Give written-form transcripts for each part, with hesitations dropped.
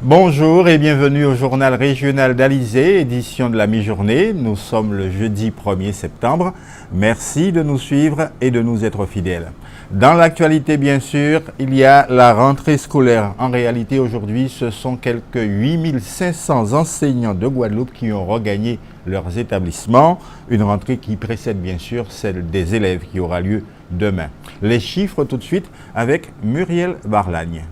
Bonjour et bienvenue au journal régional d'Alizé, édition de la mi-journée. Nous sommes le jeudi 1er septembre. Merci de nous suivre et de nous être fidèles. Dans l'actualité, bien sûr, il y a la rentrée scolaire. En réalité, aujourd'hui, ce sont quelques 8500 enseignants de Guadeloupe qui ont regagné leurs établissements. Une rentrée qui précède, bien sûr, celle des élèves qui aura lieu demain. Les chiffres tout de suite avec Muriel Barlagne.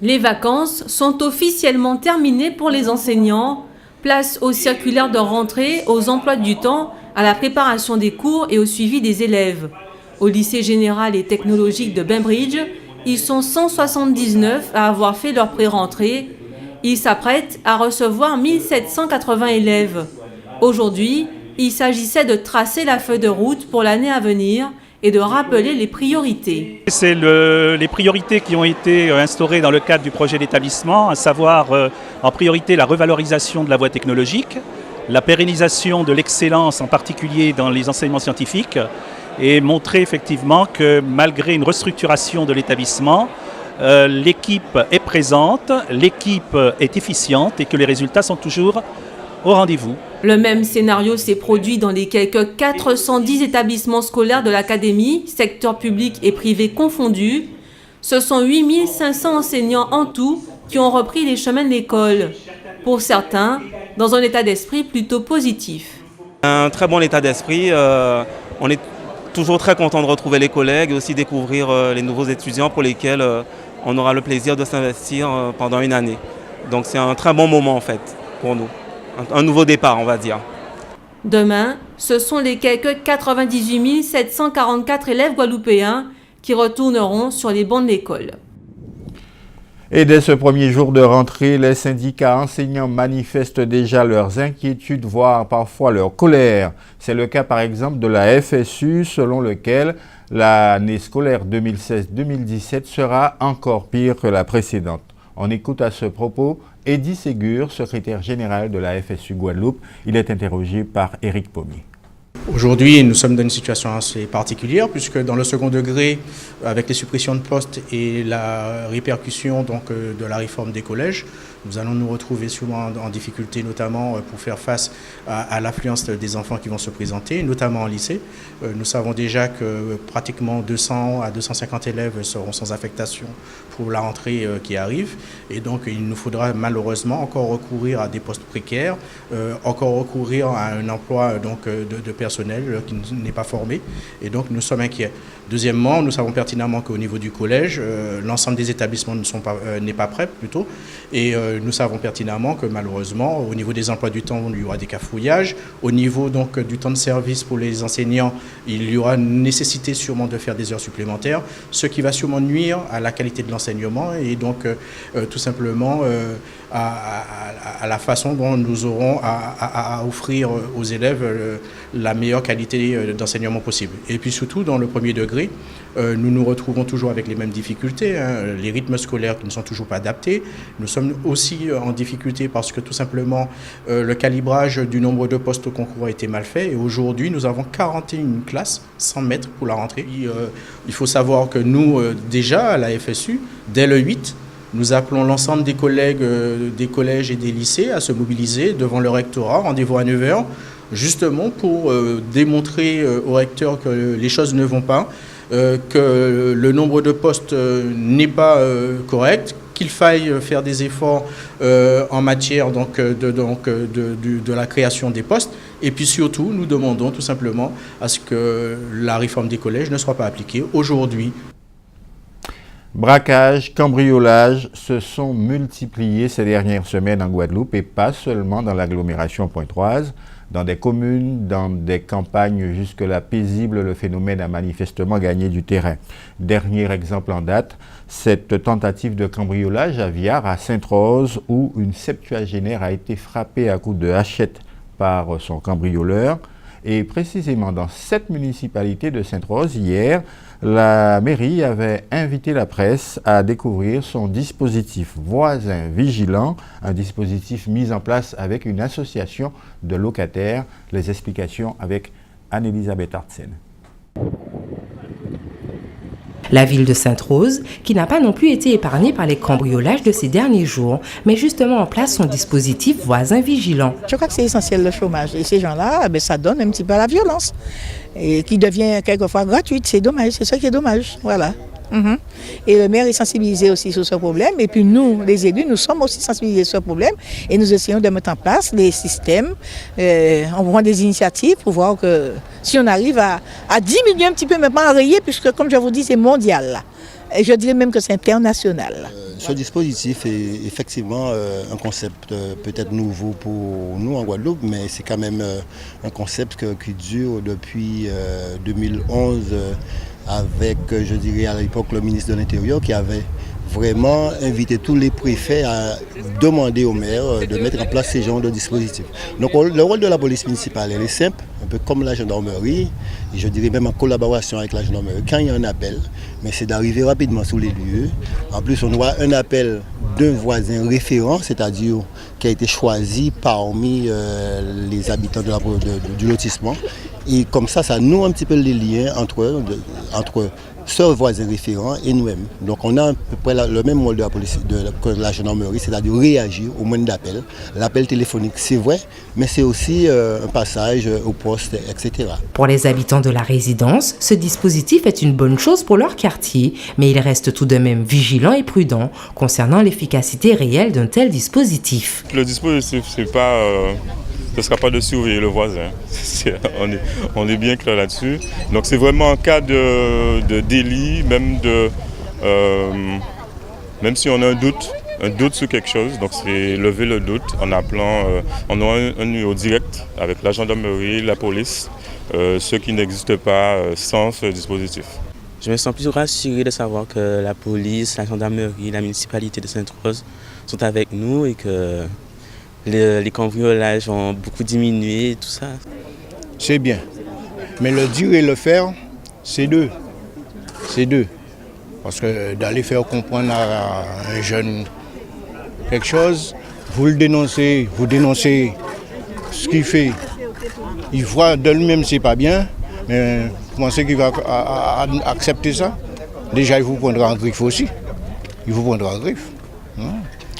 Les vacances sont officiellement terminées pour les enseignants. Place aux circulaires de rentrée, aux emplois du temps, à la préparation des cours et au suivi des élèves. Au lycée général et technologique de Bainbridge, ils sont 179 à avoir fait leur pré-rentrée. Ils s'apprêtent à recevoir 1780 élèves. Aujourd'hui, il s'agissait de tracer la feuille de route pour l'année à venir et de rappeler les priorités. C'est les priorités qui ont été instaurées dans le cadre du projet d'établissement, à savoir en priorité la revalorisation de la voie technologique, la pérennisation de l'excellence en particulier dans les enseignements scientifiques et montrer effectivement que malgré une restructuration de l'établissement, l'équipe est présente, l'équipe est efficiente et que les résultats sont toujours au rendez-vous. Le même scénario s'est produit dans les quelques 410 établissements scolaires de l'académie, secteur public et privé confondus. Ce sont 8500 enseignants en tout qui ont repris les chemins de l'école. Pour certains, dans un état d'esprit plutôt positif. Un très bon état d'esprit. On est toujours très content de retrouver les collègues et aussi découvrir les nouveaux étudiants pour lesquels on aura le plaisir de s'investir pendant une année. Donc c'est un très bon moment en fait pour nous. Un nouveau départ, on va dire. Demain, ce sont les quelques 98 744 élèves guadeloupéens qui retourneront sur les bancs de l'école. Et dès ce premier jour de rentrée, les syndicats enseignants manifestent déjà leurs inquiétudes, voire parfois leur colère. C'est le cas par exemple de la FSU, selon lequel l'année scolaire 2016-2017 sera encore pire que la précédente. On écoute à ce propos Eddy Ségur, secrétaire général de la FSU Guadeloupe. Il est interrogé par Éric Pommier. Aujourd'hui, nous sommes dans une situation assez particulière puisque dans le second degré, avec les suppressions de postes et la répercussion de la réforme des collèges, nous allons nous retrouver souvent en difficulté, notamment pour faire face à l'affluence des enfants qui vont se présenter, notamment en lycée. Nous savons déjà que pratiquement 200 à 250 élèves seront sans affectation pour la rentrée qui arrive. Et donc, il nous faudra malheureusement encore recourir à des postes précaires, encore recourir à un emploi de personnel qui n'est pas formé. Et donc, nous sommes inquiets. Deuxièmement, nous savons pertinemment qu'au niveau du collège, l'ensemble des établissements n'est pas prêt plutôt. Et nous savons pertinemment que malheureusement, au niveau des emplois du temps, il y aura des cafouillages. Au niveau donc du temps de service pour les enseignants, il y aura nécessité sûrement de faire des heures supplémentaires, ce qui va sûrement nuire à la qualité de l'enseignement et donc tout simplement à la façon dont nous aurons à offrir aux élèves la meilleure qualité d'enseignement possible. Et puis surtout, dans le premier degré, nous nous retrouvons toujours avec les mêmes difficultés, les rythmes scolaires qui ne sont toujours pas adaptés. Nous sommes aussi en difficulté parce que tout simplement le calibrage du nombre de postes au concours a été mal fait et aujourd'hui nous avons 41 classes 100 mètres pour la rentrée. Il faut savoir que nous déjà à la FSU, dès le 8, nous appelons l'ensemble des collègues des collèges et des lycées à se mobiliser devant le rectorat, rendez-vous à 9h, justement pour démontrer au recteur que les choses ne vont pas, que le nombre de postes n'est pas correct, qu'il faille faire des efforts en matière de la création des postes. Et puis surtout, nous demandons tout simplement à ce que la réforme des collèges ne soit pas appliquée aujourd'hui. Braquages, cambriolages se sont multipliés ces dernières semaines en Guadeloupe et pas seulement dans l'agglomération pointoise. Dans des communes, dans des campagnes jusque-là paisibles, le phénomène a manifestement gagné du terrain. Dernier exemple en date, cette tentative de cambriolage à Viard, à Sainte-Rose, où une septuagénaire a été frappée à coups de hachette par son cambrioleur. Et précisément dans cette municipalité de Sainte-Rose, hier, la mairie avait invité la presse à découvrir son dispositif voisin vigilant, un dispositif mis en place avec une association de locataires. Les explications avec Anne-Elisabeth Artsen. La ville de Sainte-Rose, qui n'a pas non plus été épargnée par les cambriolages de ces derniers jours, met justement en place son dispositif voisin vigilant. Je crois que c'est essentiel le chômage. Et ces gens-là, ça donne un petit peu à la violence. Et qui devient quelquefois gratuite. C'est dommage, c'est ça qui est dommage. Voilà. Et le maire est sensibilisé aussi sur ce problème. Et puis nous, les élus, nous sommes aussi sensibilisés sur ce problème. Et nous essayons de mettre en place des systèmes. On prend des initiatives pour voir que si on arrive à diminuer un petit peu, mais pas enrayer, puisque comme je vous dis, c'est mondial. Là. Et je dirais même que c'est international. Ce dispositif est effectivement un concept peut-être nouveau pour nous en Guadeloupe, mais c'est quand même un concept qui dure depuis 2011 avec, je dirais à l'époque, le ministre de l'Intérieur qui avait vraiment invité tous les préfets à demander au maire de mettre en place ces genres de dispositifs. Donc le rôle de la police municipale est simple, un peu comme la gendarmerie, et je dirais même en collaboration avec la gendarmerie, quand il y a un appel, mais c'est d'arriver rapidement sur les lieux. En plus, on voit un appel d'un voisin référent, c'est-à-dire qui a été choisi parmi les habitants du lotissement. Et comme ça noue un petit peu les liens entre ce voisin référent et nous-mêmes. Donc on a à peu près le même rôle de la police, que la gendarmerie, c'est-à-dire réagir au moindre d'appel. L'appel téléphonique, c'est vrai, mais c'est aussi un passage au poste, etc. Pour les habitants de la résidence, ce dispositif est une bonne chose pour leur quartier, mais ils restent tout de même vigilants et prudents concernant l'efficacité réelle d'un tel dispositif. Le dispositif, ce ne sera pas de surveiller le voisin. On est bien clair là-dessus. Donc c'est vraiment en cas de délit, même si on a un doute sur quelque chose, donc c'est lever le doute en appelant, on a un numéro direct avec la gendarmerie, la police, ce qui n'existe pas sans ce dispositif. Je me sens plus rassuré de savoir que la police, la gendarmerie, la municipalité de Sainte-Rose sont avec nous et que les cambriolages ont beaucoup diminué, tout ça. C'est bien. Mais le dire et le faire, c'est deux. C'est deux. Parce que d'aller faire comprendre à un jeune quelque chose, vous le dénoncez, vous dénoncez ce qu'il fait. Il voit de lui-même c'est pas bien, mais vous pensez qu'il va accepter ça? Déjà, il vous prendra en griffe aussi. Il vous prendra en griffe.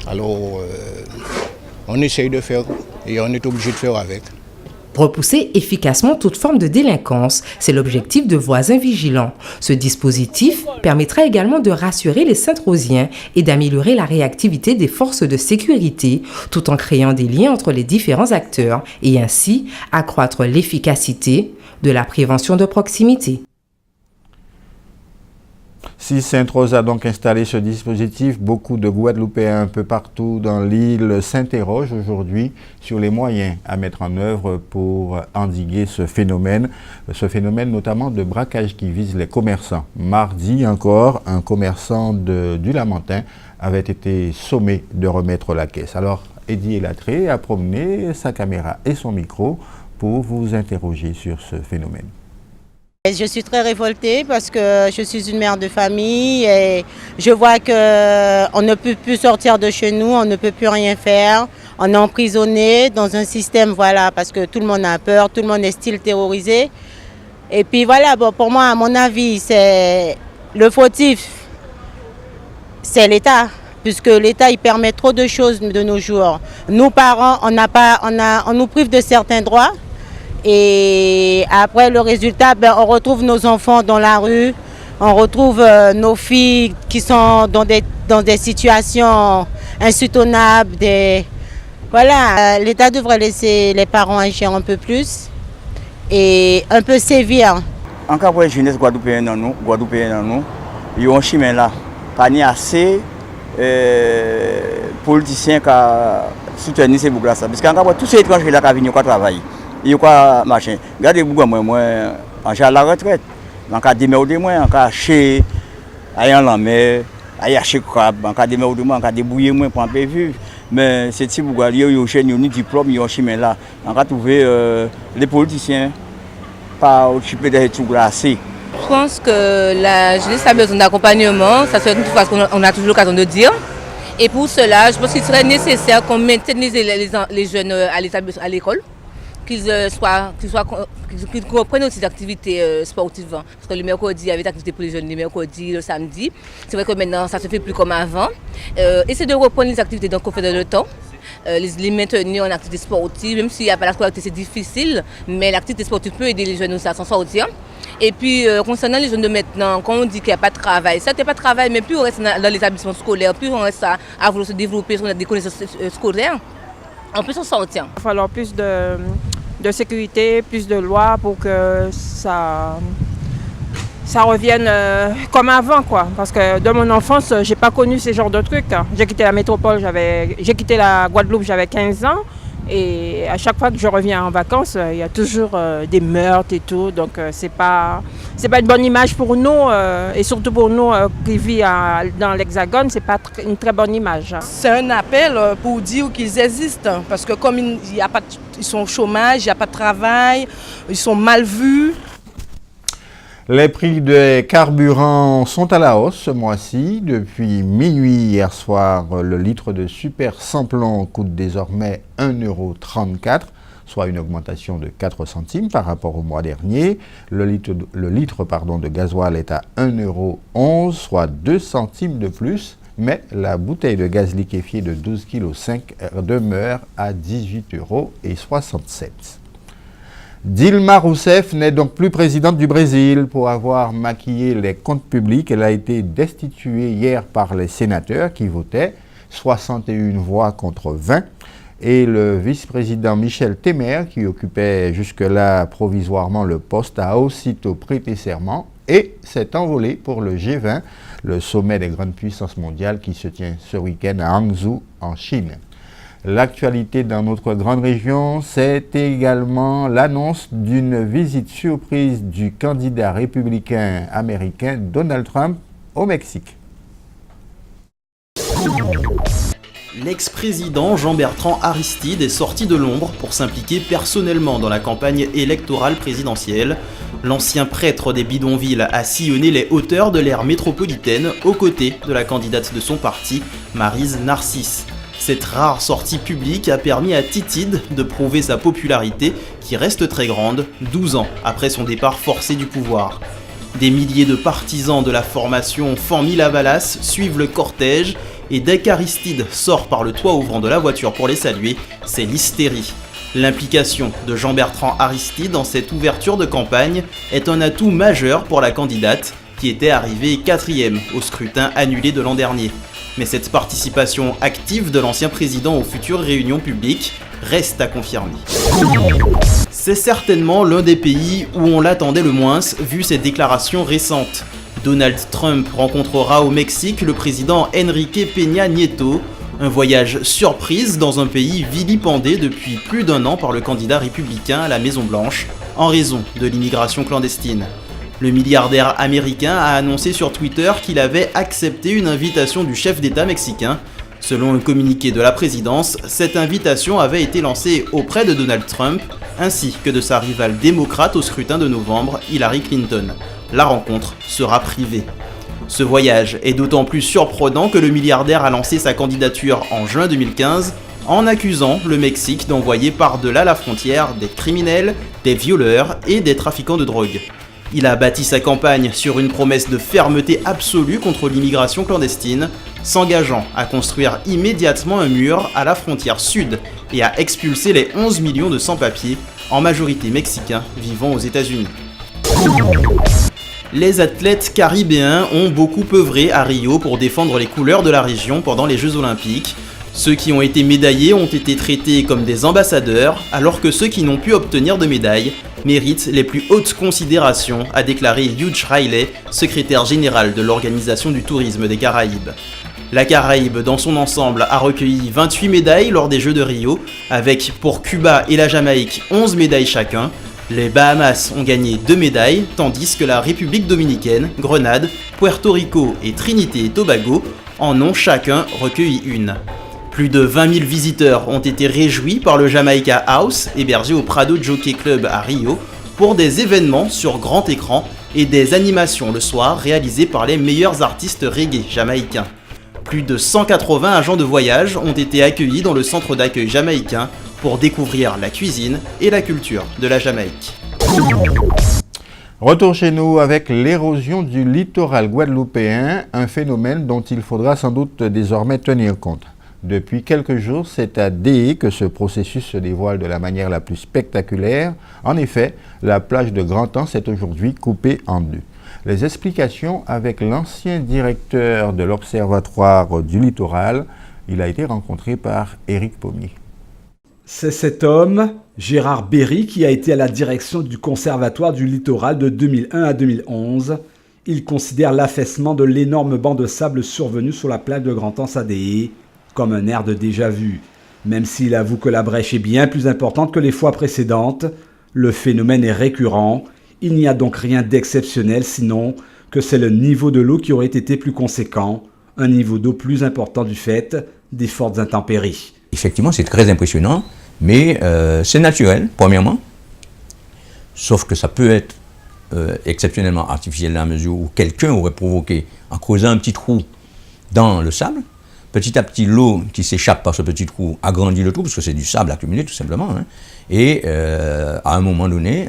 Alors, on essaye de faire et on est obligé de faire avec. Repousser efficacement toute forme de délinquance, c'est l'objectif de Voisins Vigilants. Ce dispositif permettra également de rassurer les Sainte-Rosiens et d'améliorer la réactivité des forces de sécurité, tout en créant des liens entre les différents acteurs et ainsi accroître l'efficacité de la prévention de proximité. Si Sainte-Rose a donc installé ce dispositif, beaucoup de Guadeloupéens un peu partout dans l'île s'interrogent aujourd'hui sur les moyens à mettre en œuvre pour endiguer ce phénomène notamment de braquage qui vise les commerçants. Mardi encore, un commerçant du Lamentin avait été sommé de remettre la caisse. Alors, Eddie Elatré a promené sa caméra et son micro pour vous interroger sur ce phénomène. Je suis très révoltée parce que je suis une mère de famille et je vois qu'on ne peut plus sortir de chez nous, on ne peut plus rien faire. On est emprisonné dans un système, voilà, parce que tout le monde a peur, tout le monde est style terrorisé. Et puis voilà, bon, pour moi, à mon avis, c'est le fautif, c'est l'État, puisque l'État il permet trop de choses de nos jours. Nous, parents, on nous prive de certains droits. Et après le résultat, on retrouve nos enfants dans la rue, on retrouve nos filles qui sont dans des situations insoutenables. Voilà, l'État devrait laisser les parents agir un peu plus et un peu sévir. En cas pour la jeunesse guadeloupéenne dans nous, il y a un chemin là, pas ni assez politiciens qui soutiennent ces boucles là. Parce qu'en cas pour tous ces étrangers là qui viennent travailler. Il y a quoi machin. Regardez moi en j'ai la retraite. En cas de démerdé moi, en cas chez ayant la mer, ayant chez crabe, en cas de démerdé moi, en cas de bouiller moi pour en vivre. Mais c'est si vous regardez il y a chez nous diplôme, il y a un chemin là. En cas trouver les politiciens pas occupés des tout glacés. Je pense que la jeunesse a besoin d'accompagnement, ça c'est une chose qu'on a toujours l'occasion de dire. Et pour cela, je pense qu'il serait nécessaire qu'on maintienne les jeunes à l'école. qu'ils reprennent aussi des activités sportives. Parce que le mercredi, il y avait des activités pour les jeunes, le mercredi, le samedi. C'est vrai que maintenant, ça ne se fait plus comme avant. Essayer de reprendre les activités donc, qu'on fait dans le temps. Les maintenir en activité sportive, même s'il n'y a pas la scolarité, c'est difficile, mais l'activité sportive peut aider les jeunes aussi à s'en sortir. Et puis, concernant les jeunes de maintenant, quand on dit qu'il n'y a pas de travail, ça n'est pas de travail, mais plus on reste dans les établissements scolaires, plus on reste à vouloir se développer sur des connaissances scolaires, on peut s'en sortir. Il va falloir plus de sécurité, plus de lois pour que ça revienne comme avant, quoi. Parce que dans mon enfance, j'ai pas connu ce genre de trucs. J'ai quitté la métropole, j'ai quitté la Guadeloupe, j'avais 15 ans. Et à chaque fois que je reviens en vacances, il y a toujours des meurtres et tout. Donc c'est pas une bonne image pour nous. Et surtout pour nous qui vivons dans l'Hexagone, c'est pas une très bonne image. C'est un appel pour dire qu'ils existent. Parce que comme ils sont au chômage, il n'y a pas de travail, ils sont mal vus. Les prix des carburants sont à la hausse ce mois-ci. Depuis minuit hier soir, le litre de super sans-plomb coûte désormais 1,34 €, soit une augmentation de 4 centimes par rapport au mois dernier. Le litre de gasoil est à 1,11 €, soit 2 centimes de plus. Mais la bouteille de gaz liquéfié de 12,5 kg demeure à 18,67 €. Dilma Rousseff n'est donc plus présidente du Brésil. Pour avoir maquillé les comptes publics, elle a été destituée hier par les sénateurs qui votaient, 61 voix contre 20. Et le vice-président Michel Temer, qui occupait jusque-là provisoirement le poste, a aussitôt prêté serment et s'est envolé pour le G20, le sommet des grandes puissances mondiales qui se tient ce week-end à Hangzhou, en Chine. L'actualité dans notre grande région, c'est également l'annonce d'une visite surprise du candidat républicain américain Donald Trump au Mexique. L'ex-président Jean-Bertrand Aristide est sorti de l'ombre pour s'impliquer personnellement dans la campagne électorale présidentielle. L'ancien prêtre des bidonvilles a sillonné les hauteurs de l'aire métropolitaine aux côtés de la candidate de son parti, Maryse Narcisse. Cette rare sortie publique a permis à Titide de prouver sa popularité qui reste très grande 12 ans après son départ forcé du pouvoir. Des milliers de partisans de la formation Famille-Lavalas suivent le cortège et dès qu'Aristide sort par le toit ouvrant de la voiture pour les saluer, c'est l'hystérie. L'implication de Jean-Bertrand Aristide dans cette ouverture de campagne est un atout majeur pour la candidate qui était arrivée 4e au scrutin annulé de l'an dernier. Mais cette participation active de l'ancien président aux futures réunions publiques reste à confirmer. C'est certainement l'un des pays où on l'attendait le moins vu ses déclarations récentes. Donald Trump rencontrera au Mexique le président Enrique Peña Nieto, un voyage surprise dans un pays vilipendé depuis plus d'1 an par le candidat républicain à la Maison-Blanche en raison de l'immigration clandestine. Le milliardaire américain a annoncé sur Twitter qu'il avait accepté une invitation du chef d'État mexicain. Selon un communiqué de la présidence, cette invitation avait été lancée auprès de Donald Trump, ainsi que de sa rivale démocrate au scrutin de novembre, Hillary Clinton. La rencontre sera privée. Ce voyage est d'autant plus surprenant que le milliardaire a lancé sa candidature en juin 2015 en accusant le Mexique d'envoyer par-delà la frontière des criminels, des violeurs et des trafiquants de drogue. Il a bâti sa campagne sur une promesse de fermeté absolue contre l'immigration clandestine, s'engageant à construire immédiatement un mur à la frontière sud et à expulser les 11 millions de sans-papiers, en majorité mexicains, vivant aux États-Unis. Les athlètes caribéens ont beaucoup œuvré à Rio pour défendre les couleurs de la région pendant les Jeux Olympiques. Ceux qui ont été médaillés ont été traités comme des ambassadeurs, alors que ceux qui n'ont pu obtenir de médaille méritent les plus hautes considérations, a déclaré Hugh Riley, secrétaire général de l'Organisation du tourisme des Caraïbes. La Caraïbe, dans son ensemble, a recueilli 28 médailles lors des Jeux de Rio, avec pour Cuba et la Jamaïque 11 médailles chacun. Les Bahamas ont gagné 2 médailles, tandis que la République dominicaine, Grenade, Puerto Rico et Trinité et Tobago en ont chacun recueilli une. Plus de 20 000 visiteurs ont été réjouis par le Jamaica House, hébergé au Prado Jockey Club à Rio, pour des événements sur grand écran et des animations le soir réalisées par les meilleurs artistes reggae jamaïcains. Plus de 180 agents de voyage ont été accueillis dans le centre d'accueil jamaïcain pour découvrir la cuisine et la culture de la Jamaïque. Retour chez nous avec l'érosion du littoral guadeloupéen, un phénomène dont il faudra sans doute désormais tenir compte. Depuis quelques jours, c'est à Déé que ce processus se dévoile de la manière la plus spectaculaire. En effet, la plage de Grand-Anse est aujourd'hui coupée en deux. Les explications avec l'ancien directeur de l'Observatoire du littoral. Il a été rencontré par Éric Pommier. C'est cet homme, Gérard Berry, qui a été à la direction du Conservatoire du littoral de 2001 à 2011. Il considère l'affaissement de l'énorme banc de sable survenu sur la plage de Grand-Anse à Déé comme un air de déjà-vu. Même s'il avoue que la brèche est bien plus importante que les fois précédentes, le phénomène est récurrent. Il n'y a donc rien d'exceptionnel, sinon que c'est le niveau de l'eau qui aurait été plus conséquent, un niveau d'eau plus important du fait des fortes intempéries. Effectivement, c'est très impressionnant, mais c'est naturel, premièrement, sauf que ça peut être exceptionnellement artificiel dans la mesure où quelqu'un aurait provoqué, en creusant un petit trou dans le sable, petit à petit, l'eau qui s'échappe par ce petit trou agrandit le trou, parce que c'est du sable accumulé tout simplement, hein, et à un moment donné,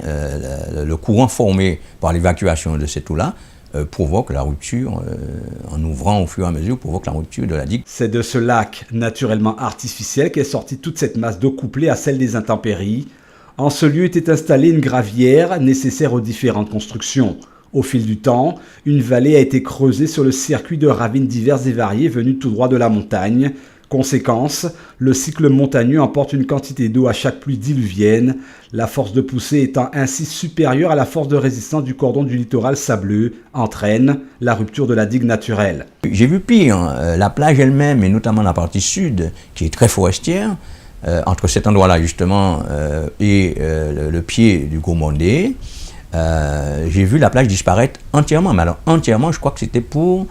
le courant formé par l'évacuation de cette eau-là provoque la rupture, en ouvrant au fur et à mesure, provoque la rupture de la digue. C'est de ce lac naturellement artificiel qu'est sortie toute cette masse d'eau couplée à celle des intempéries. En ce lieu était installée une gravière nécessaire aux différentes constructions. Au fil du temps, une vallée a été creusée sur le circuit de ravines diverses et variées venues tout droit de la montagne. Conséquence, le cycle montagneux emporte une quantité d'eau à chaque pluie diluvienne, la force de poussée étant ainsi supérieure à la force de résistance du cordon du littoral sableux, entraîne la rupture de la digue naturelle. J'ai vu pire, la plage elle-même, et notamment la partie sud, qui est très forestière, entre cet endroit-là justement et le pied du Gourmandé, j'ai vu la plage disparaître entièrement, mais alors entièrement, je crois que c'était pour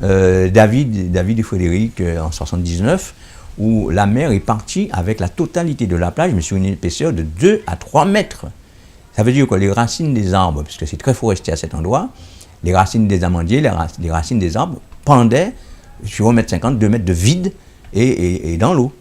David et Frédéric en 1979, où la mer est partie avec la totalité de la plage, mais sur une épaisseur de 2 à 3 mètres. Ça veut dire que les racines des arbres, puisque c'est très forestier à cet endroit, les racines des amandiers, les racines des arbres pendaient sur 1,50 m, 2 mètres de vide et dans l'eau.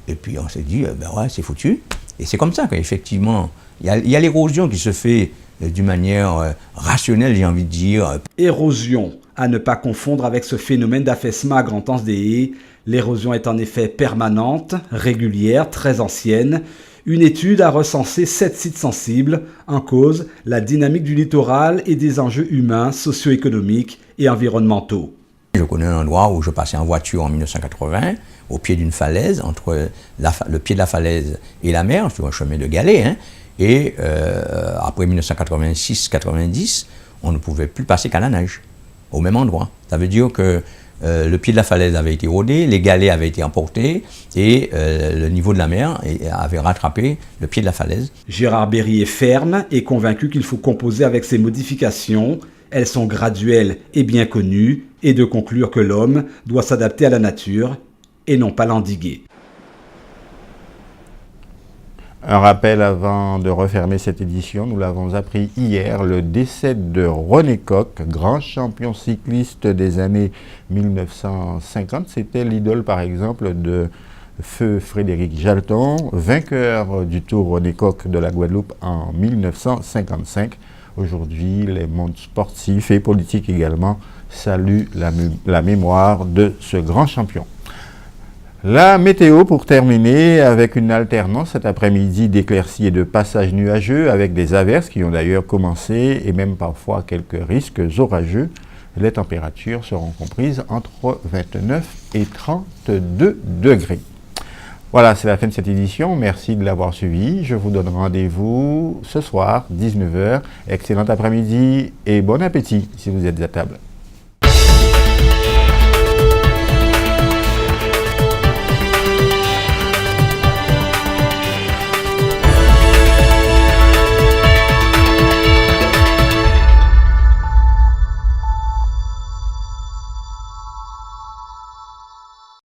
Et puis on s'est dit, ben ouais, c'est foutu. Et c'est comme ça qu'effectivement, il y a l'érosion qui se fait d'une manière rationnelle, j'ai envie de dire. Érosion, à ne pas confondre avec ce phénomène d'affaissement à Grand-Anse des haies. L'érosion est en effet permanente, régulière, très ancienne. Une étude a recensé 7 sites sensibles, en cause la dynamique du littoral et des enjeux humains, socio-économiques et environnementaux. Je connais un endroit où je passais en voiture en 1980, au pied d'une falaise, entre le pied de la falaise et la mer, sur un chemin de galets, hein, et après 1986-90, on ne pouvait plus passer qu'à la nage, au même endroit. Ça veut dire que le pied de la falaise avait été érodé, les galets avaient été emportés et le niveau de la mer avait rattrapé le pied de la falaise. Gérard Berry est ferme et convaincu qu'il faut composer avec ces modifications. Elles sont graduelles et bien connues, et de conclure que l'homme doit s'adapter à la nature et non pas l'endiguer. Un rappel avant de refermer cette édition, nous l'avons appris hier, le décès de René Coq, grand champion cycliste des années 1950. C'était l'idole par exemple de feu Frédéric Jalton, vainqueur du Tour René Coq de la Guadeloupe en 1955. Aujourd'hui, les mondes sportifs et politiques également saluent la mémoire de ce grand champion. La météo pour terminer avec une alternance cet après-midi d'éclaircies et de passages nuageux avec des averses qui ont d'ailleurs commencé et même parfois quelques risques orageux. Les températures seront comprises entre 29 et 32 degrés. Voilà, c'est la fin de cette édition. Merci de l'avoir suivi. Je vous donne rendez-vous ce soir, 19 h. Excellent après-midi et bon appétit si vous êtes à table.